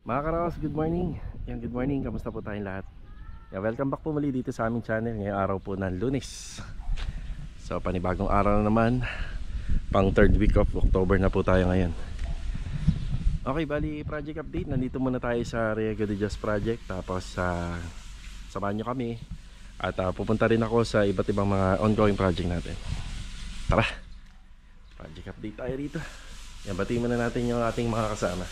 Mga karaos, good morning. Good morning, kamusta po tayong lahat? Welcome back po muli dito sa aming channel. Ngayong araw po ng Lunes. So panibagong araw na naman. Pang third week of October na po tayo ngayon. Okay, bali project update. Nandito muna tayo sa Riego de Dios project. Tapos samahan nyo kami. At pupunta rin ako sa iba't ibang mga ongoing project natin. Tara, project update tayo rito. Batiin muna natin yung ating mga kasama.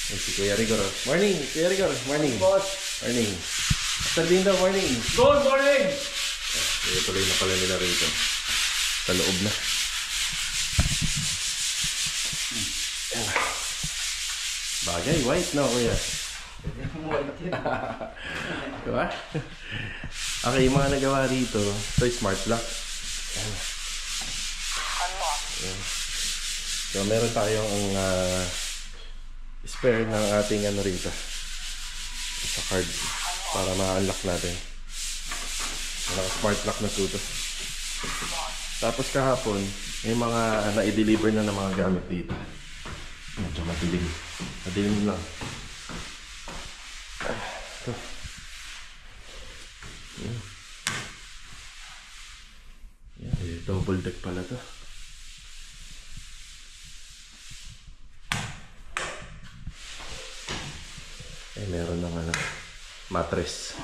Si Kuya Rigor. Morning, Kuya Rigor. Morning. Boss. Morning. After din daw, morning. Good morning! Kaya tuloy na pala nila rito. Sa loob na. Bagay, white na, Kuya. Diba? Okay, yung mga nagawa rito, ito smart lock. So, meron tayong spare ng ating ano rito sa card para ma-unlock natin. Naka-smart lock na tuto. Tapos kahapon may mga na-i-deliver na ng mga gamit dito. Medyo madilim. Madilim lang. Ito. Double deck pala to. Meron ng mattress.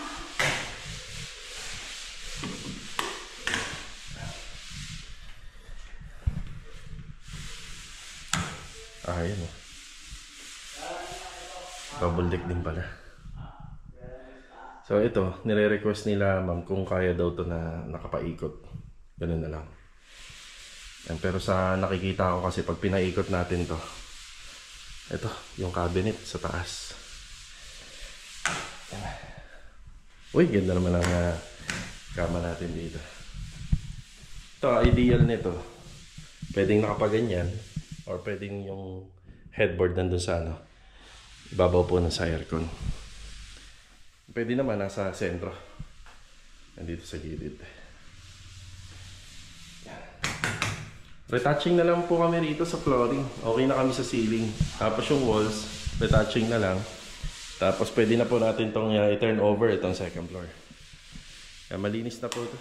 Ayan o. Double deck din pala. So ito, nire-request nila ma'am kung kaya daw to na nakapaikot. Ganun na lang. Pero sa nakikita ko kasi pag pinaikot natin to, ito, yung cabinet sa taas. Uy, ganda naman ang kama natin dito. Ito, ideal nito. Pwedeng nakapaganyan or pwedeng yung headboard nandun sa ibabaw po ng sa aircon. Pwede naman nasa sentro. Nandito sa gilid. Retouching na lang po kami rito sa flooring. Okay na kami sa ceiling. Tapos yung walls, retouching na lang. Tapos pwede na po natin itong i-turn over itong second floor. Kaya malinis na po ito.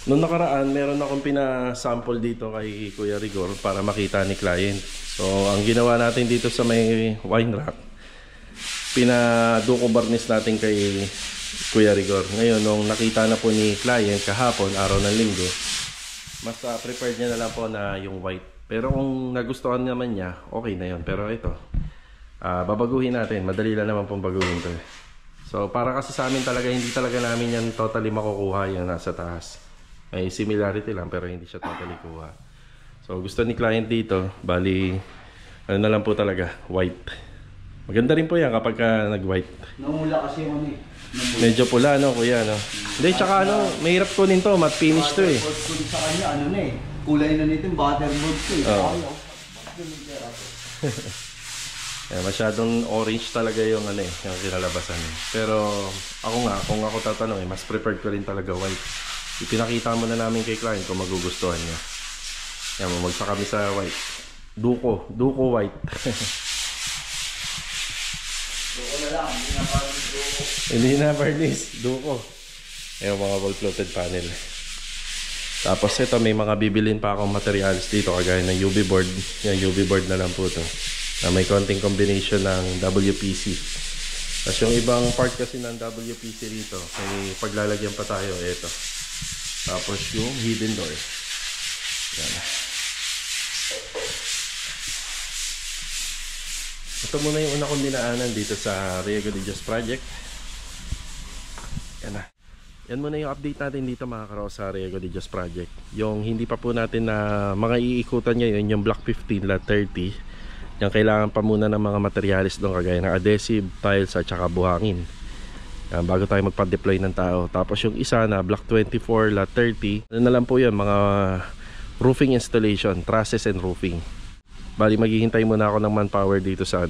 Noong nakaraan, meron akong pina-sample dito kay Kuya Rigor para makita ni client. So, ang ginawa natin dito sa may wine rack, pina-duco varnish natin kay Kuya Rigor. Ngayon, nung nakita na po ni client kahapon, araw ng linggo, mas prepared niya na lang po na yung white. Pero kung nagustuhan naman niya, okay na yun. Pero ito, babaguhin natin. Madali lang naman pong baguhin to. So para kasi sa amin talaga, hindi talaga namin yan totally makukuha yung nasa taas. May similarity lang pero hindi siya totally kuha. So gusto ni client dito, bali ano na lang po talaga, white. Maganda rin po yan kapag nag-white. Namula kasi yung Medyo pula, no, kuya, no? Hindi, tsaka mahirap kunin to, matte finish to eh. Sa kanya, kulay na nito yung butterboard ko eh. Oh. Masyadong orange talaga yung yung kinalabasan. Pero ako nga, kung ako tatanong mas preferred ko rin talaga white. Ipinakita mo na namin kay client kung magugustuhan niya. Magsa kami sa white. Duco white. Duco na lang, hindi na parang duco. Hindi na varnish, duco. Mga wall-floated panel. Tapos ito, may mga bibilin pa akong materials dito kagaya ng UV board. Yung UV board na lang po to. Na may konting combination ng WPC. Tapos yung ibang part kasi ng WPC dito, may paglalagyan pa tayo, ito. Tapos yung hidden door. Yan. Ito muna yung una kong dinaanan dito sa Riego de Dios project. Yan na. Yan muna yung update natin dito mga karo sa Riego de Dios project. Yung hindi pa po natin na mga iikutan ngayon, yung block 15, lot 30. Yung kailangan pa muna ng mga materialis doon kagaya ng adhesive, tiles at saka buhangin. Yan, bago tayo magpa-deploy ng tao. Tapos yung isa na block 24, lot 30. Ano na lang po yan, mga roofing installation, trusses and roofing. Bali maghihintay muna ako ng manpower dito sa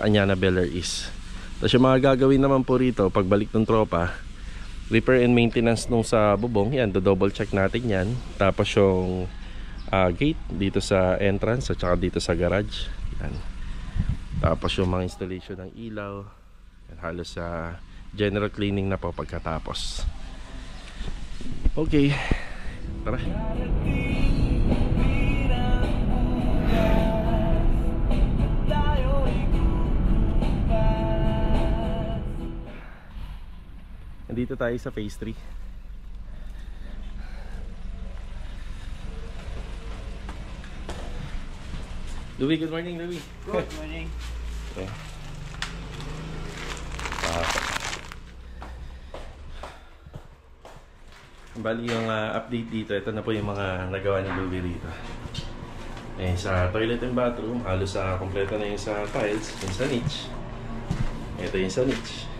Anyana Bel Air East. Tapos yung mga gagawin naman po rito pagbalik ng tropa, repair and maintenance nung sa bubong. Yan, do-double check natin yan. Tapos yung gate dito sa entrance at saka dito sa garage. Yan. Tapos yung mga installation ng ilaw. Yan, halos sa general cleaning na po pagkatapos. Okay, tara. Nandito tayo sa phase 3. Louie, good morning, Louie. Good morning. Okay. Bali yung update dito, ito na po yung mga nagawa ni Louie rito. Eh, sa toilet and bathroom, halos kompleto na yung sa tiles, yung sa niche. Ito yung sa niche.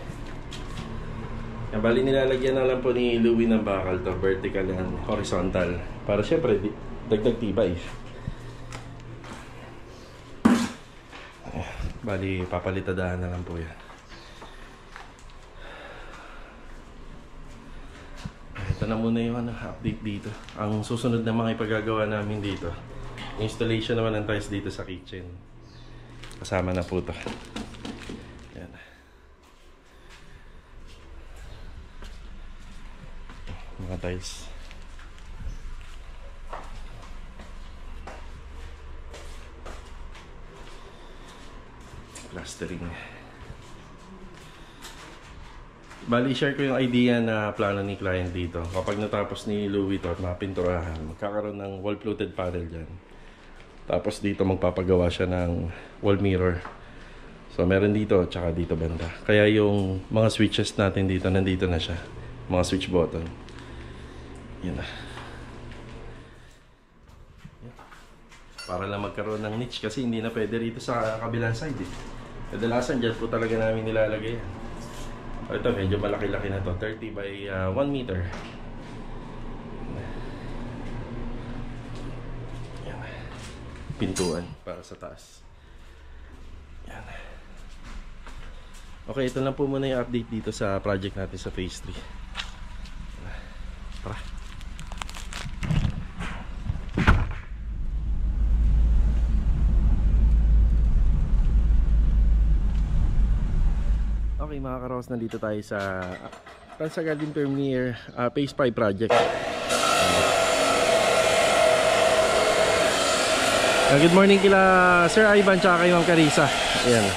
Yan, bali nilalagyan na lang po ni Louie ng bakal to, vertical and horizontal. Para syempre, dagdag tibay. Bali, papalitadahan na lang po yan. Ito na muna yung update dito. Ang susunod na mga ipagagawa namin dito, installation naman ng tiles dito sa kitchen. Kasama na po ito. Yan. Mga tiles. Plastering. Bali, share ko yung idea na plano ni client dito. Kapag natapos ni Louie to at mapinturahan, magkakaroon ng wall fluted panel dyan. Tapos dito magpapagawa siya ng wall mirror. So meron dito, tsaka dito banda. Kaya yung mga switches natin dito, nandito na siya. Mga switch button. Yan na. Para lang magkaroon ng niche kasi hindi na pwede rito sa kabilang side eh. Kadalasan dyan po talaga namin nilalagay yan. Ito medyo malaki-laki na to, 30 by 1 meter. Yan. Pintuan para sa taas. Yan. Okay, ito lang po muna yung update dito sa project natin sa phase 3. Tara. Okay mga karos, nandito tayo sa Tansa Garden Premier Phase 5 project. Good morning kila Sir Ivan tsaka kay Ma'am Carissa. Ayan.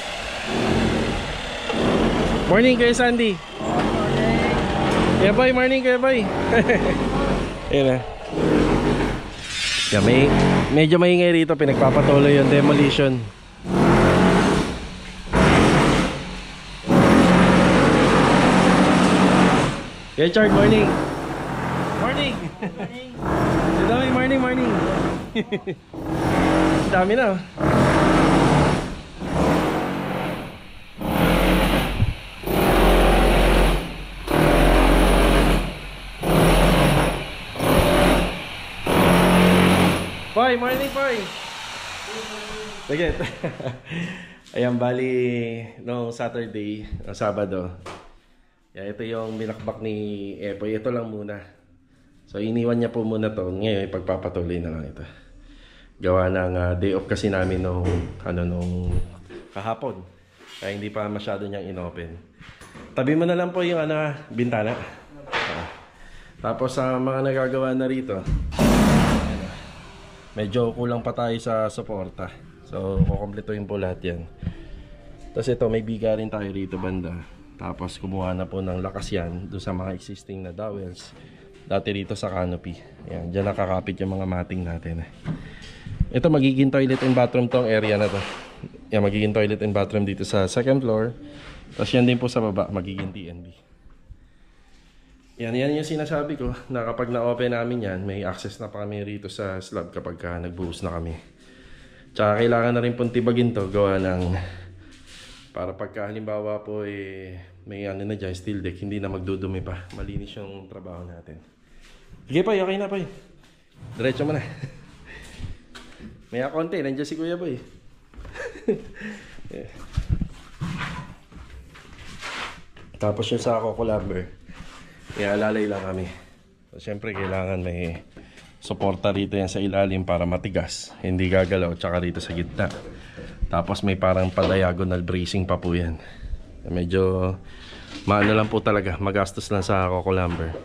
Morning kay Sandy. Morning. Kaya boy, morning kaya boy. Ayan na. Yeah, medyo maingay rito, pinagpapatuloy yung demolition. Yeah, Chard, morning. Morning. Morning. Morning, morning. Dami na. Boy, morning, boy. Sige. Ayan, bali nung Saturday, Sabado. Yeah, ito yung binakbak ni Epoy. Ito lang muna. So iniwan niya po muna to. Ngayon ipagpapatuloy na lang ito. Gawa ng day off kasi namin nung kahapon. Kaya hindi pa masyado niyang inopen. Tabi mo na lang po yung bintana. Tapos sa mga nagagawa na rito, medyo kulang pa tayo sa suporta. So kukumpletuhin po lahat yan. Tapos ito, may biga rin tayo rito banda. Tapos kumuha na po ng lakas yan doon sa mga existing na dowels dati rito sa canopy. Ayan, dyan nakakapit yung mga matting natin. Ito magiging toilet and bathroom tong area na to. Yan, magiging toilet and bathroom dito sa second floor. Tapos yan din po sa baba, magiging TNB. Yan yung sinasabi ko na kapag na-open namin yan, may access na pa kami rito sa slab kapag nagbuhos na kami. Tsaka kailangan na rin pong tibagin to, gawa ng para pagka halimbawa po may na dyan, steel deck, hindi na magdudumi pa. Malinis yung trabaho natin. Sige pa, okay na pa. Diretso mo na. May konti, nandiyan si Kuya Boy. Tapos yung sako ko lumber. Ialalay lang kami. So, syempre kailangan may suporta rito yan sa ilalim para matigas, hindi gagalaw, tsaka rito sa gitna. Tapos may parang pa-diagonal bracing pa po yan. Medyo maano lang po talaga, magastos lang sa Coco Lumber.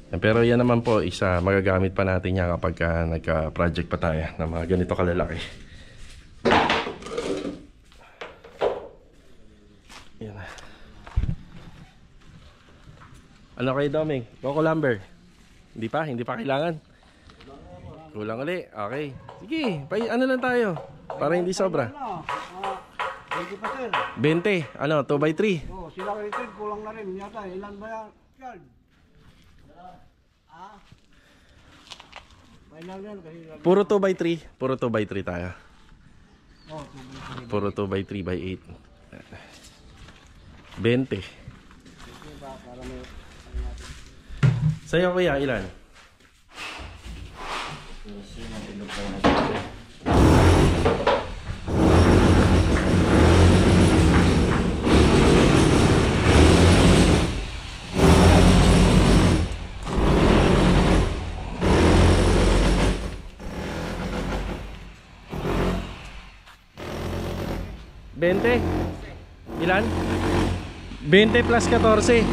Pero yan naman po, isa magagamit pa natin yan kapag nagka-project pa tayo na mga ganito kalalaki. Yan. Ano kayo, Doming? Coco Lumber? Hindi pa kailangan? Kulang ulit, okay. Sige, ano lang tayo para hindi sobra. 20 pa sir. 20, ano, 2x3. Oh, sila rito kulang na rin yata. Ilan ba yan? Yan. Ah. May lang yan kasi Puro 2x3, puro 2x3 tayo. oh, Puro 2x3 by 8. 20. Sa'yo kuya, ilan? $20? Ilan? 20 plus 14.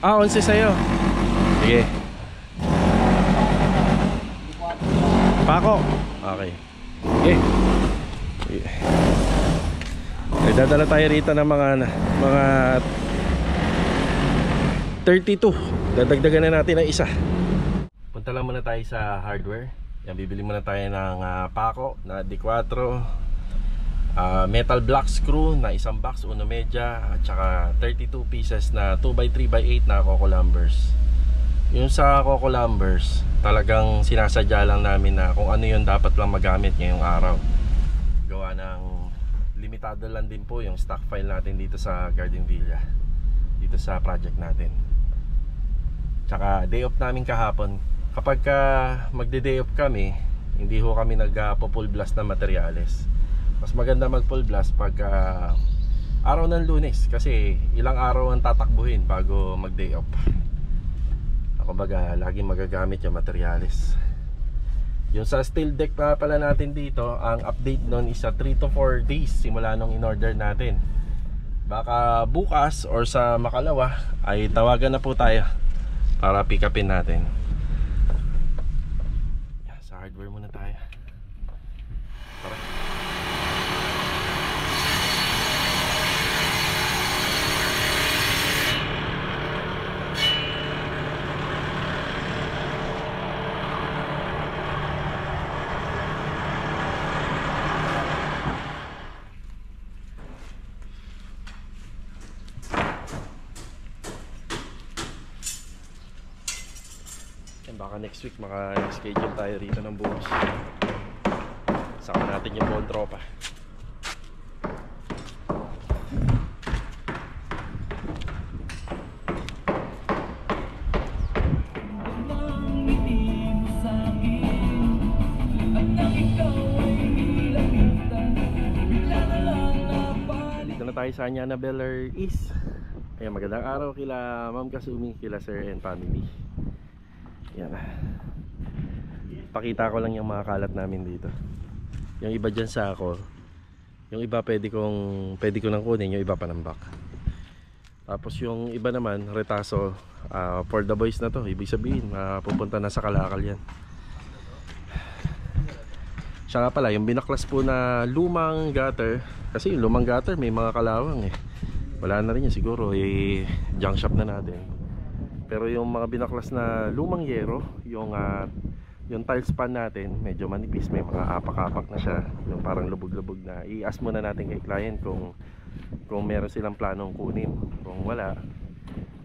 Ah, 11 sa'yo. Sige. Pako. Okay. Okay. Dadala tayo rito ng mga 32. Dadagdagan na natin ng isa. Punta lang muna tayo sa hardware. Yan, bibili muna tayo ng pako na D4, metal block screw na isang box, uno media, at saka 32 pieces na 2x3x8 na Coco Lumbers. Yung sa Coco Lumbers, talagang sinasadya lang namin na kung ano yung dapat lang magamit ngayong araw. Gawa ng limitado lang din po yung stock file natin dito sa Garden Villa, dito sa project natin. Tsaka day off namin kahapon. Kapag magde-day off kami, hindi ho kami nag-full blast na materyales. Mas maganda mag full blast pag araw ng Lunes, kasi ilang araw ang tatakbuhin bago mag-day off. Kumbaga, laging magagamit yung materyales. Yung sa steel deck na pala natin dito, ang update nun is 3 to 4 days simula nung in-order natin. Baka bukas or sa makalawa ay tawagan na po tayo para pick upin natin. Sa hardware muna tayo. Tara. Baka next week maka-schedule tayo rito ng bukas. Saka natin yung buong tropa. Dito na tayo sa Annabelle East. Ayan, magandang araw kila Ma'am Kasumi, kila Sir and family. Yan. Pakita ko lang yung mga kalat namin dito. Yung iba dyan sa ako, yung iba pwede ko nang kunin, yung iba panambak. Tapos yung iba naman retaso, for the boys na to. Ibig sabihin pupunta na sa Kalakal yan. Siya nga pala, yung binaklas po na lumang gutter, kasi yung lumang gutter may mga kalawang eh. Wala na rin yan siguro, junk shop na natin. Pero yung mga binaklas na lumang yero, yung tiles pan natin, medyo manipis, may mga apak-apak na siya, yung parang lubog-lubog na. I-ask muna natin kay client kung meron silang planong kunin. Kung wala,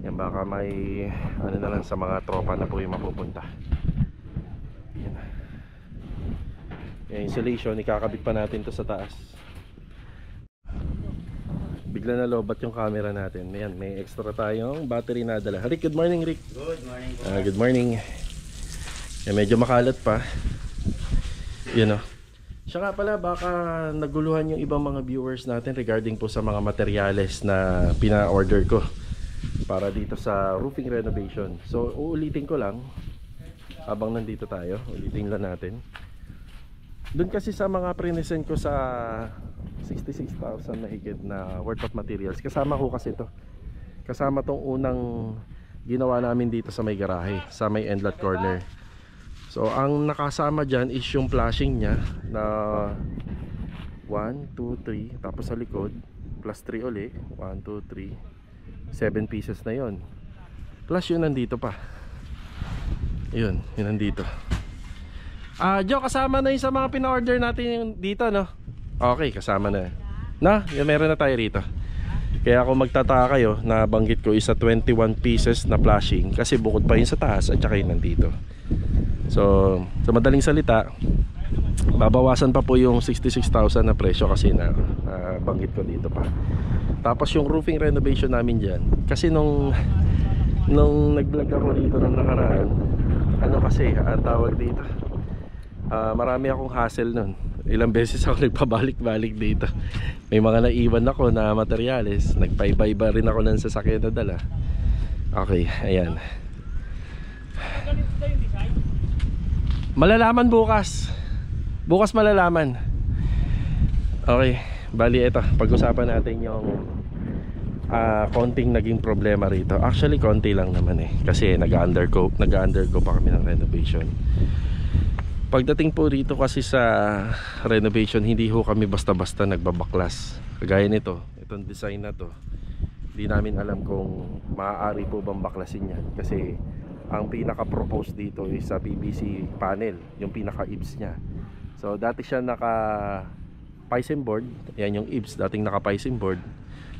yan baka may ano na lang sa mga tropa na po yung mapupunta. Yan. Yung insulation, ikakabit pa natin to sa taas. Bigla na lobat yung camera natin. Ayan, may extra tayong battery na dala. Rick, good morning Rick. Good morning. Good morning. Ayan, medyo makalat pa. Yun o. Siya nga pala, baka naguluhan yung ibang mga viewers natin regarding po sa mga materyales na pina-order ko. para dito sa roofing renovation. So uulitin ko lang habang nandito tayo, ulitin lang natin. Doon kasi sa mga present ko sa 66,000 na higit na worth of materials, kasama ko kasi ito. Kasama tong unang ginawa namin dito sa may garahe, sa may endlot corner. So ang nakasama dyan is yung flashing nya na 1, 2, 3, tapos sa likod plus 3 uli, 1, 2, 3, 7 pieces na yon. Plus yun nandito pa. Yun nandito. Joe, kasama na yun sa mga pina-order natin yung dito, no? Okay, kasama na. Yung meron na tayo rito. Kaya kung magtataka kayo, nabanggit ko isa 21 pieces na flashing kasi bukod pa yun sa taas at saka yun nandito. So, sa madaling salita, babawasan pa po yung 66,000 na presyo kasi na banggit ko dito pa. Tapos yung roofing renovation namin dyan, kasi nung nag-vlog ako dito ng nakaraan, ano kasi, ang tawag dito, marami akong hassle nun. Ilang beses ako nagpabalik-balik dito. May mga naiwan ako na materyales, nagpaiba-iba rin ako ng sasakyan na dala. Okay, ayan. Malalaman bukas. Bukas malalaman. Okay, bali ito, pag-usapan natin yung konting naging problema rito. Actually konti lang naman kasi nag-undergo pa kami ng renovation. Pagdating po rito kasi sa renovation, hindi ho kami basta-basta nagbabaklas. Kagaya nito, itong design na to, hindi namin alam kung maaari po bang baklasin yan. Kasi ang pinaka-propose dito is sa PVC panel, yung pinaka-IBS nya. So dati siya naka-pising board, yan yung IBS, dating naka-pising board.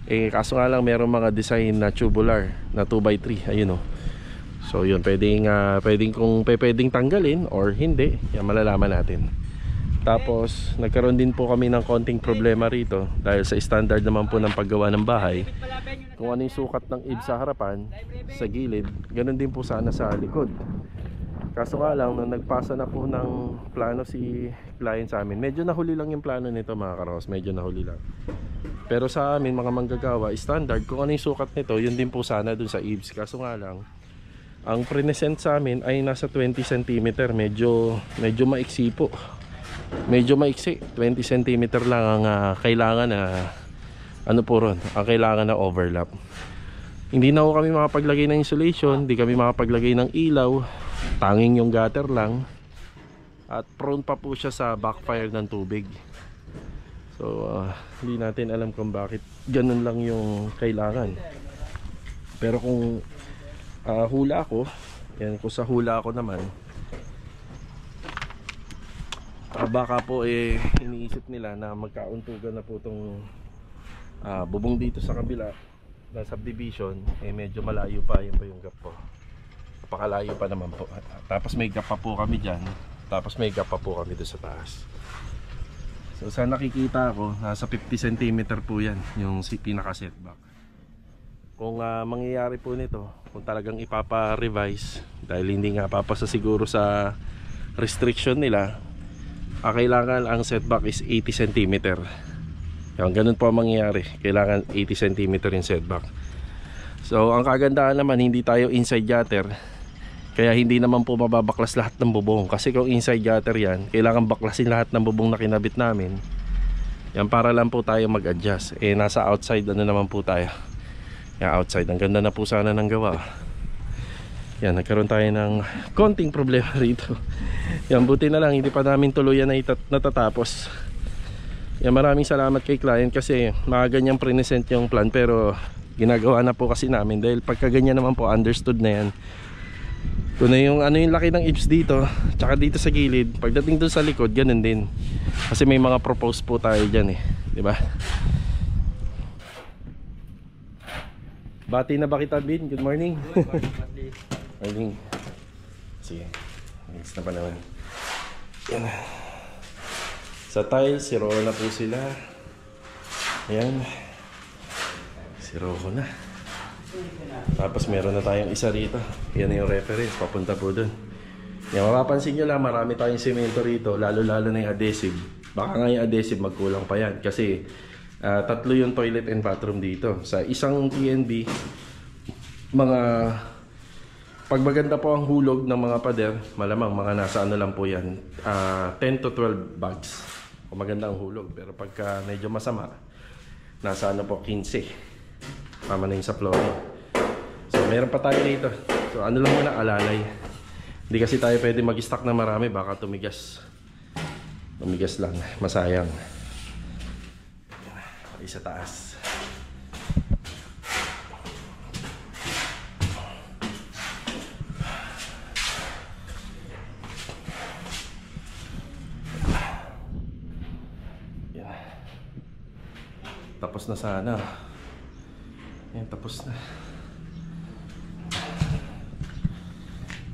Kaso nga lang merong mga design na tubular na 2x3, ayun o. So yun, pwedeng tanggalin or hindi, yan malalaman natin. Tapos nagkaroon din po kami ng konting problema rito dahil sa standard naman po ng paggawa ng bahay. Kung ano yung sukat ng IBS sa harapan, sa gilid, ganun din po sana sa likod. Kaso nga lang, nung nagpasa na po ng plano si client sa amin, medyo nahuli lang yung plano nito mga karos, medyo nahuli lang. Pero sa amin mga manggagawa, standard, kung ano yung sukat nito, yun din po sana dun sa IBS. Kaso nga lang, ang present sa amin ay nasa 20 cm. Medyo maiksi po. Medyo maiksi. 20 cm lang ang kailangan na ano po ron, ang kailangan na overlap. Hindi na ho kami makapaglagay ng insulation, hindi kami makapaglagay ng ilaw, tanging yung gutter lang. At prone pa po siya sa backfire ng tubig. So hindi natin alam kung bakit ganun lang yung kailangan. Pero kung hula ko, yan, kung sa hula ko naman, baka po iniisip nila na magkauntugan na po itong bubong dito sa kabila na subdivision, medyo malayo pa, yun pa yung gap po, napakalayo pa naman po. Tapos may gap pa po kami dyan, tapos may gap pa po kami doon sa taas. So sa nakikita ko, nasa 50 cm po yan, yung pinaka setback. Kung mangyayari po nito, kung talagang ipapa-revise, dahil hindi nga papasa siguro sa restriction nila, kailangan ang setback is 80 cm. Yan, ganun po ang mangyayari. Kailangan 80 cm yung setback. So ang kagandahan naman, hindi tayo inside gutter, kaya hindi naman po mababaklas lahat ng bubong. Kasi kung inside gutter yan, kailangan baklasin lahat ng bubong na kinabit namin. Yan, para lang po tayo mag-adjust. Nasa outside ano naman po tayo. Yan, outside, ang ganda na po sana ng gawa. Yan, nagkaroon tayo ng konting problema rito. Yan, buti na lang hindi pa namin tuluyan na natatapos. Yan, maraming salamat kay client kasi makaganyang present yung plan, pero ginagawa na po kasi namin dahil pagka ganyan naman po, understood na yan. Kung na yung ano yung laki ng IBS dito, tsaka dito sa gilid, pagdating dun sa likod, ganun din. Kasi may mga propose po tayo dyan di ba? Bati na ba kita, Bin? Good morning. Good morning. Morning. Sige. Next na pa naman. Yan. Sa tiles, zero na po sila. Ayan. Zero ko na. Tapos meron na tayong isa rito. Yan yung reference. Papunta po dun. Yan, mapapansin nyo lang, marami tayong semento rito. Lalo-lalo na yung adhesive. Baka nga yung adhesive magkulang pa yan. Kasi tatlo yung toilet and bathroom dito. Sa isang TNB, mga pag maganda po ang hulog ng mga pader, malamang mga nasa ano lang po yan, 10 to 12 bags kung maganda ang hulog. Pero pagka medyo masama, nasa ano po 15, tama na yung sa flooring. So meron pa tayo dito, so ano lang muna, alalay. Hindi kasi tayo pwede mag-stock na marami, baka tumigas lang, masayang. Isa taas. Tapos na sana. Yan, tapos na.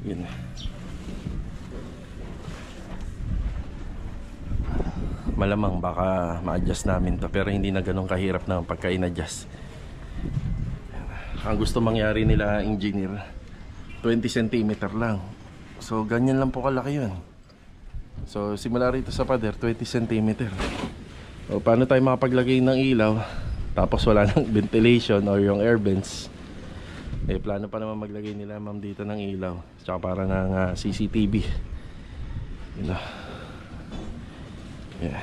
Yun. Malamang baka ma-adjust namin to, pero hindi na ganun kahirap na pagka in-adjust. Ang gusto mangyari nila engineer, 20 cm lang. So ganyan lang po kalaki yun. So simula rito sa pader, 20 cm. O paano tayo makapaglagay ng ilaw tapos wala nang ventilation or yung air vents? Eh plano pa naman maglagay nila ma'am dito ng ilaw, tsaka para ng CCTV. You know. Yeah.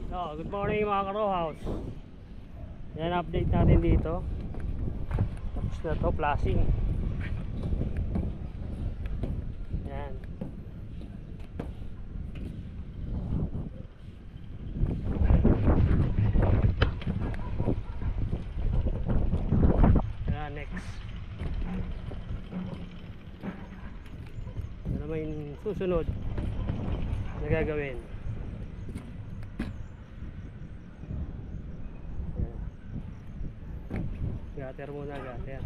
So, good morning mga ka-row house. Yan, update natin dito. Tapos na to, flashing. Yan. Yan, next. Ano naman yung susunod na gagawin? Gutter muna, gutter.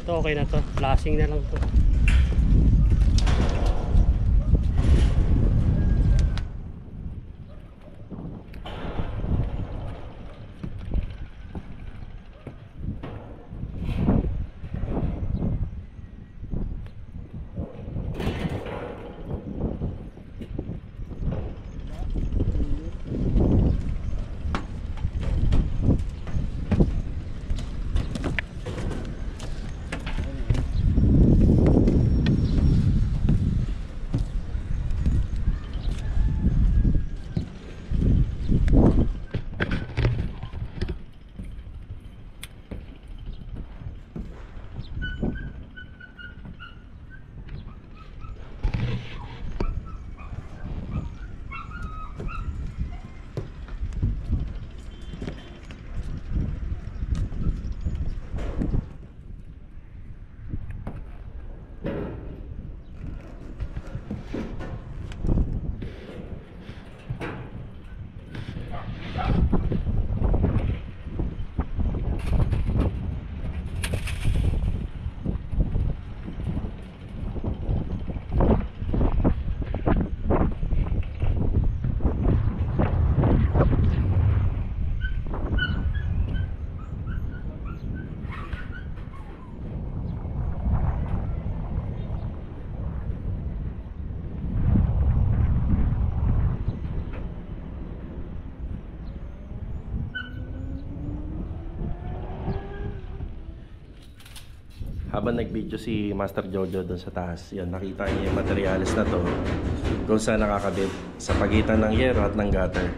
Ito okay na to, flashing na lang to. Habang nag-video si Master Jojo doon sa taas, yan, nakita niya yung materials na to kung saan nakakabit sa pagitan ng yero at ng gutter.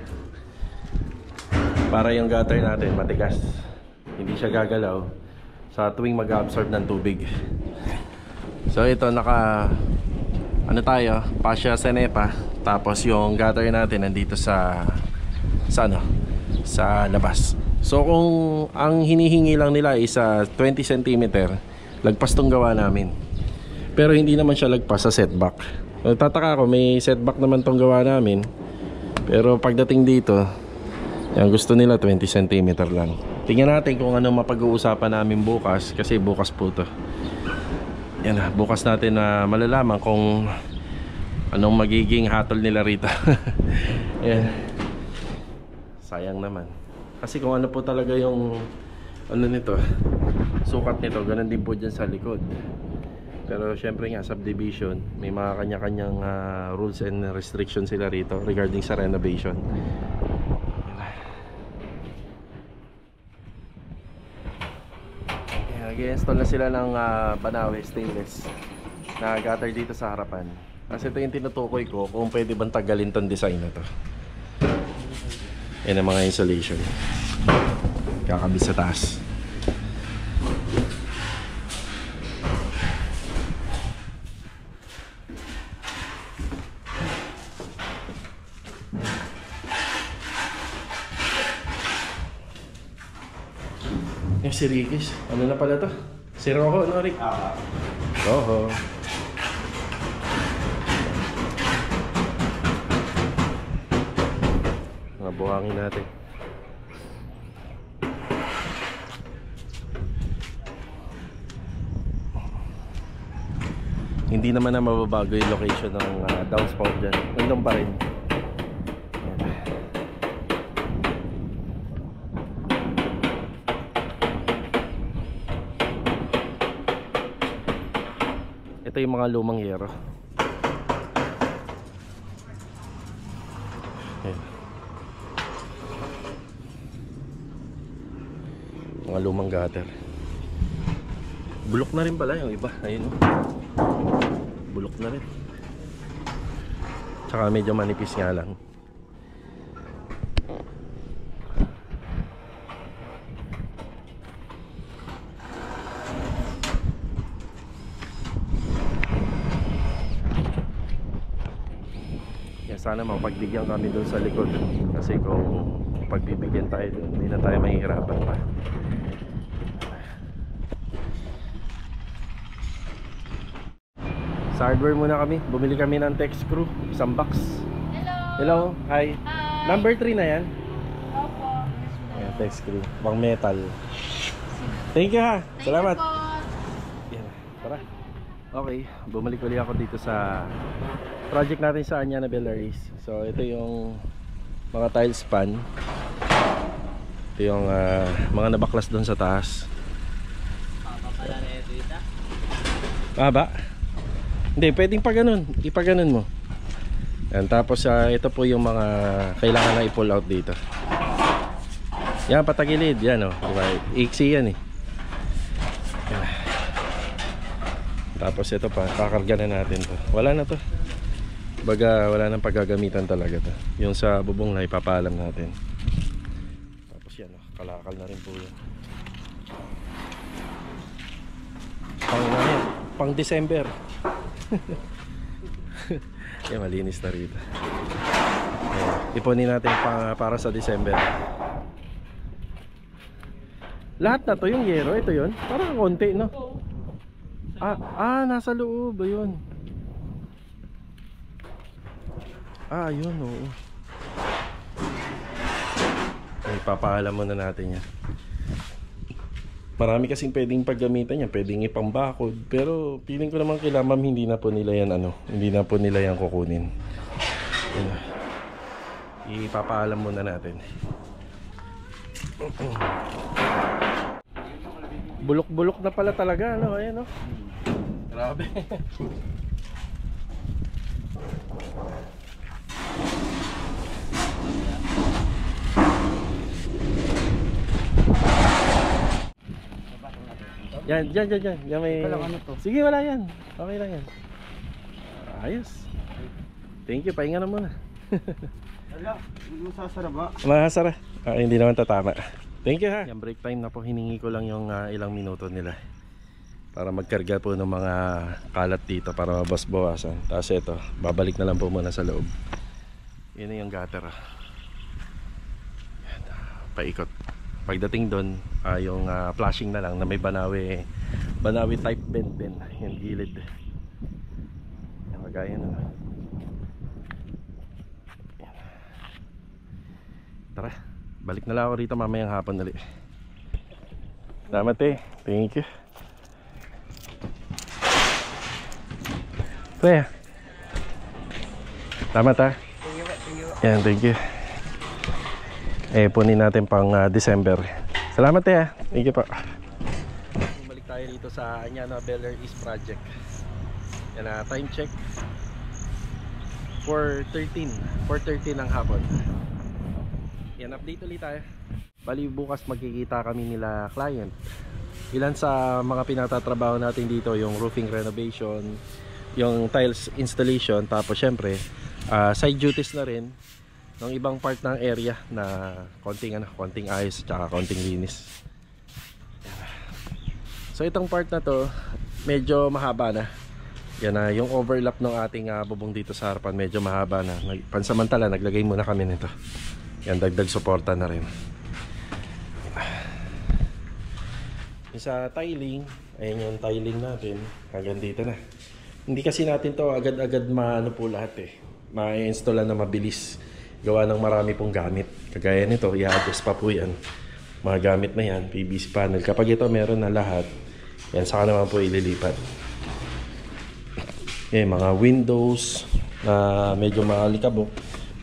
Para yung gutter natin matigas, hindi siya gagalaw sa tuwing mag-absorb ng tubig. So ito ano tayo, fascia senepa, tapos yung gutter natin nandito sa labas. So kung ang hinihingi lang nila is 20 cm, lagpas tong gawa namin. Pero hindi naman siya lagpas sa setback. Nagtataka ako, may setback naman tong gawa namin. Pero pagdating dito, yan, gusto nila 20 cm lang. Tingnan natin kung ano mapag-uusapan namin bukas, kasi bukas po to. Yan na, bukas natin na malalaman kung anong magiging hatol nila rito. Yan. Sayang naman. Kasi kung ano po talaga yung ano nito, sukat nito, ganun din po dyan sa likod. Pero syempre nga, subdivision, may mga kanya-kanyang rules and restrictions sila rito regarding sa renovation. Nag-i-install na sila ng Banawe stainless na gutter dito sa harapan. Kasi ito yung tinutukoy ko kung pwede bang tagalin tong design na to. Yan ang mga insulation. Kakabit sa taas. Yung si Rikis, ano na pala to? Si Roho, no Rick? Roho. Mga buhangin natin. Hindi naman na mababago yung location ng downspout dyan. Nandun pa rin. Ito yung mga lumang yero. Ayan. Mga lumang gutter. Bulok na rin pala yung iba. Ayun, bulok na rin. Tsaka medyo manipis nga lang. Sana mapagbigyan kami doon sa likod, kasi kung pagbibigyan tayo doon, hindi na tayo mahihirapan pa. Sa hardware muna kami, bumili kami ng tech screw, isang box. Hello. Hi. Number 3 na yan. Opo. Ayan, tech screw, pang metal. Thank you ha. Salamat. Yan, tara. Okay, bumalik ulit ako dito sa project natin sa Anyana Bellaris. So ito yung mga tile span. Ito yung mga nabaklas doon sa taas. Ba? Hindi, pwedeng pa ganun. Ipaganon mo. Yan, tapos ito po yung mga kailangan na i-pull out dito. Yan, patagilid. Yan, diba? Iksi yan eh. Yan. Tapos ito pa, kakarga na natin to. Wala na to. Baga wala nang paggagamitan talaga to. Yung sa bubong na ipapaalam natin. Tapos yan, kalakal na rin po yan. Pang December. Yan, malinis na rito. Ayan, ipunin natin para sa December. Lahat na to yung yero, ito yun. Parang konti, no? Nasa loob, ayun. Ayun, oo. Ipapaalam muna natin yan. Marami kasing pwedeng paggamitan yan, pwedeng ipambakod. Pero feeling ko naman kila ma'am, hindi na po nila yan hindi na po nila yan kukunin. Ipapaalam muna natin. Bulok-bulok na pala talaga, ano? Ayan, no? Grabe. Yan may... Ano to? Sige, wala yan. Okay lang yan. Ayos. Thank you, pahinga na muna. Wala, masasara ba? Masasara. Hindi naman tatama. Thank you ha. Yung break time na po, hiningi ko lang yung ilang minuto nila para magkarga po ng mga kalat dito para mabas-bawasan. Tapos ito, babalik na lang po muna sa loob. Yun na yung gutter. Yan, paikot. Pagdating doon, yung flashing na lang na may Banawe type bend din yung gilid. Yan, magaya na. Yan. Tara, balik na lang ako rito mamayang hapon ulit. Salamat eh. Thank you. Pre, salamat ha. Yan, thank you. Punin natin pang December. Salamat eh. Thank you pa. Bumalik tayo dito sa Anyana Bellaris project. Yan na, time check 4:13 ng hapon. Yan, update ulit tayo. Bali bukas magkikita kami nila client. Ilan sa mga pinatatrabaho natin dito, yung roofing renovation, yung tiles installation, tapos syempre side duties na rin ng ibang part ng area na konting ayos at konting linis. So itong part na to medyo mahaba na. Yan na yung overlap ng ating bubong dito sa harapan, medyo mahaba na. Pansamantala naglagay muna kami nito. Yan, dagdag suporta na rin. Yung sa tiling, ayan yung tiling natin, hanggang dito na. Hindi kasi natin to agad-agad maano po lahat ma-install na mabilis. Gawa ng marami pong gamit. Kagaya nito, i-adjust pa po yan. Mga gamit na yan, PVC panel. Kapag ito meron na lahat, yan, saka naman po ililipat. Yan, mga windows na medyo maalikabok.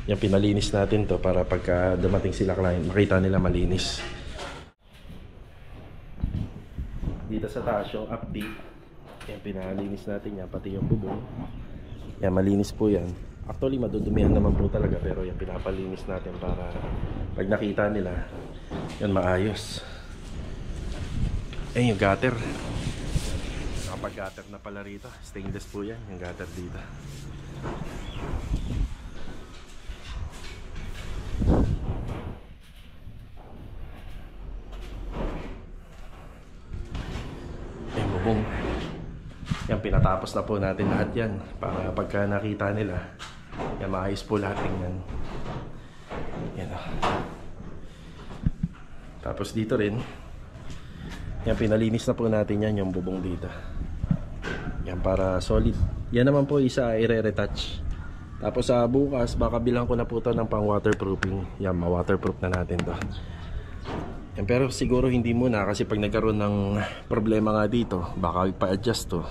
Yan, pinalinis natin to para pagka dumating sila client, makita nila malinis. Dito sa taas yung update. Yan, pinalinis natin yan, pati yung bubong. Yan, malinis po yan. Actually, madudumihan naman po talaga, pero yan, pinapalinis natin para pag nakita nila, yan, maayos. Ayun, yung gutter. Nakapag-gutter na pala rito. Stainless po yan, yung gutter dito. Ayun, bubong. Yan, pinatapos na po natin lahat yan para pagka nakita nila, yan, maayos po lahat tingnan. Yan o. Tapos dito rin, yan, pinalinis na po natin yan, yung bubong dito. Yan, para solid. Yan naman po isa i-retouch. Tapos sa bukas, baka bilang ko na po ito ng pang waterproofing. Yan, ma-waterproof na natin to. Yan, pero siguro hindi muna kasi pag nagkaroon ng problema nga dito, baka ipa-adjust to.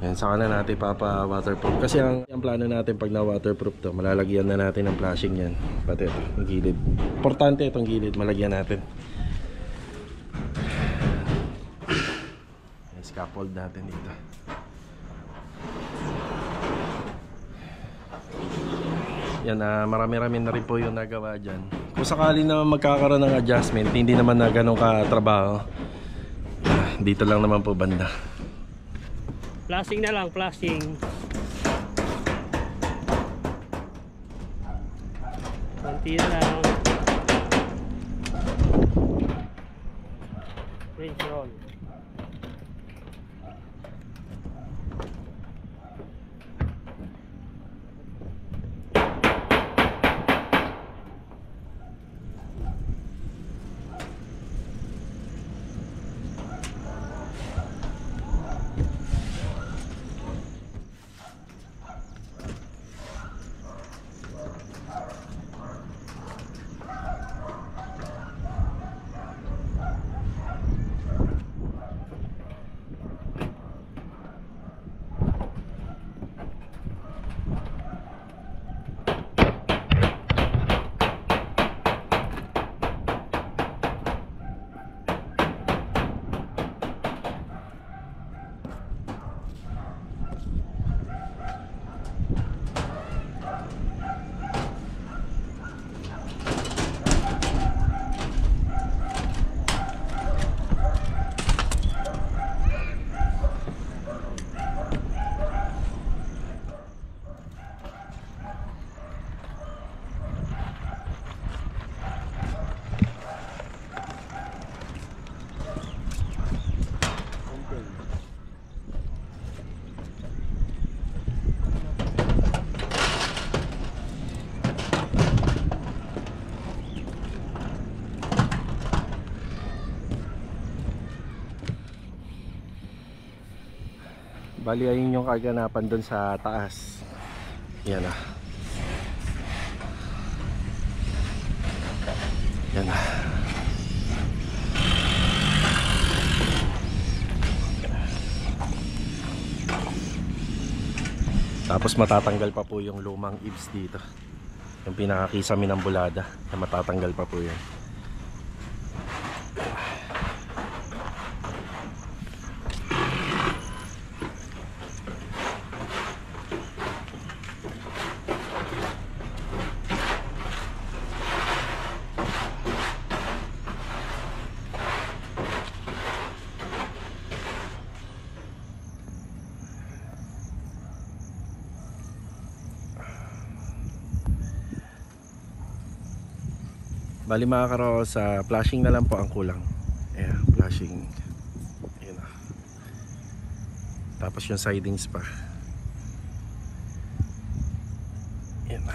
Yan, saka na natin papa-waterproof. Kasi ang plano natin pag na-waterproof to, malalagyan na natin ng flashing yan. Pati ito, yung gilid. Importante itong gilid, malagyan natin. Yan, scaffold natin dito. Yan, marami-rami na rin po yung nagawa dyan. Kung sakali naman magkakaroon ng adjustment, hindi naman na ganun katrabaho, dito lang naman po banda. Flashing na lang, flashing. Konti na lang. Range roll. Bali ayun yung kaganapan doon sa taas. Yan na. Yan na. Tapos matatanggal pa po yung lumang eaves dito. Yung pinakakisami ng bulada, na matatanggal pa po yan. Bali mga karo, sa flashing na lang po ang kulang. Ayan, flashing. Ayan na. Tapos yung sidings pa. Ayan na.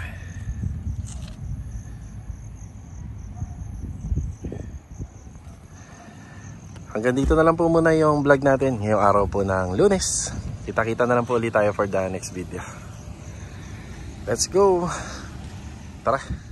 Hanggang dito na lang po muna yung vlog natin ngayong araw po ng Lunes. Kita-kita na lang po ulit tayo for the next video. Let's go! Tara!